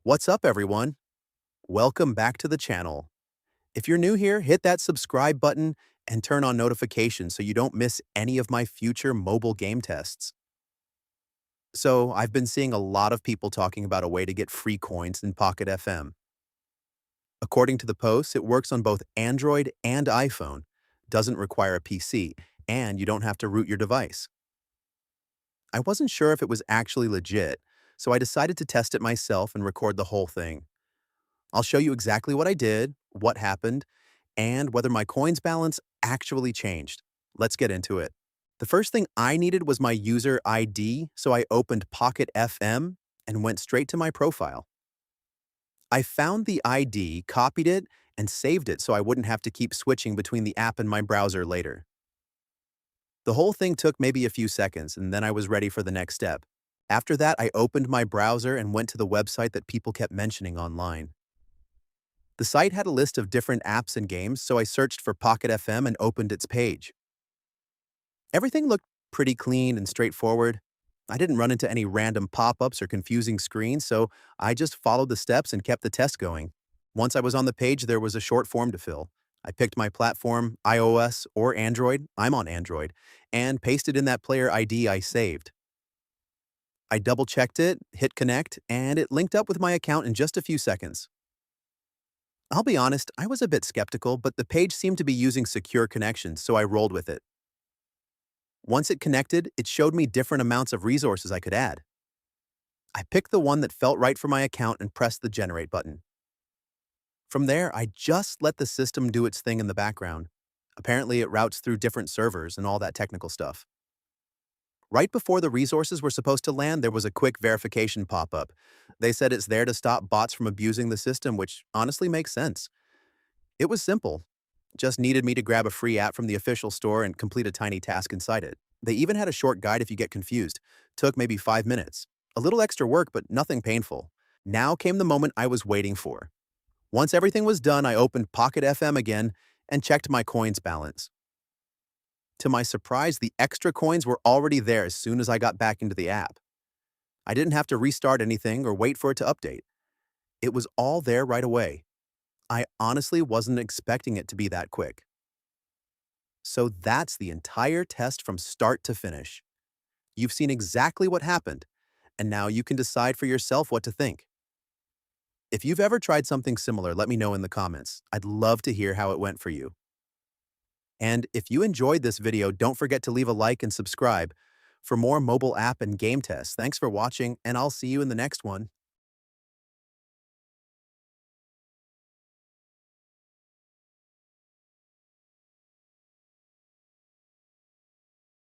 What's up, everyone? Welcome back to the channel. If you're new here, hit that subscribe button and turn on notifications so you don't miss any of my future mobile game tests. So, I've been seeing a lot of people talking about a way to get free coins in Pocket FM. According to the posts, it works on both Android and iPhone, doesn't require a PC, and you don't have to root your device. I wasn't sure if it was actually legit, so I decided to test it myself and record the whole thing. I'll show you exactly what I did, what happened, and whether my coins balance actually changed. Let's get into it. The first thing I needed was my user ID, so I opened Pocket FM and went straight to my profile. I found the ID, copied it, and saved it so I wouldn't have to keep switching between the app and my browser later. The whole thing took maybe a few seconds, and then I was ready for the next step. After that, I opened my browser and went to the website that people kept mentioning online. The site had a list of different apps and games, so I searched for Pocket FM and opened its page. Everything looked pretty clean and straightforward. I didn't run into any random pop-ups or confusing screens, so I just followed the steps and kept the test going. Once I was on the page, there was a short form to fill. I picked my platform, iOS or Android, I'm on Android, and pasted in that player ID I saved. I double-checked it, hit connect, and it linked up with my account in just a few seconds. I'll be honest, I was a bit skeptical, but the page seemed to be using secure connections, so I rolled with it. Once it connected, it showed me different amounts of resources I could add. I picked the one that felt right for my account and pressed the generate button. From there, I just let the system do its thing in the background. Apparently, it routes through different servers and all that technical stuff. Right before the resources were supposed to land, there was a quick verification pop-up. They said it's there to stop bots from abusing the system, which honestly makes sense. It was simple. Just needed me to grab a free app from the official store and complete a tiny task inside it. They even had a short guide if you get confused. Took maybe 5 minutes. A little extra work, but nothing painful. Now came the moment I was waiting for. Once everything was done, I opened Pocket FM again and checked my coins balance. To my surprise, the extra coins were already there as soon as I got back into the app. I didn't have to restart anything or wait for it to update. It was all there right away. I honestly wasn't expecting it to be that quick. So that's the entire test from start to finish. You've seen exactly what happened, and now you can decide for yourself what to think. If you've ever tried something similar, let me know in the comments. I'd love to hear how it went for you. And if you enjoyed this video, don't forget to leave a like and subscribe for more mobile app and game tests. Thanks for watching, and I'll see you in the next one.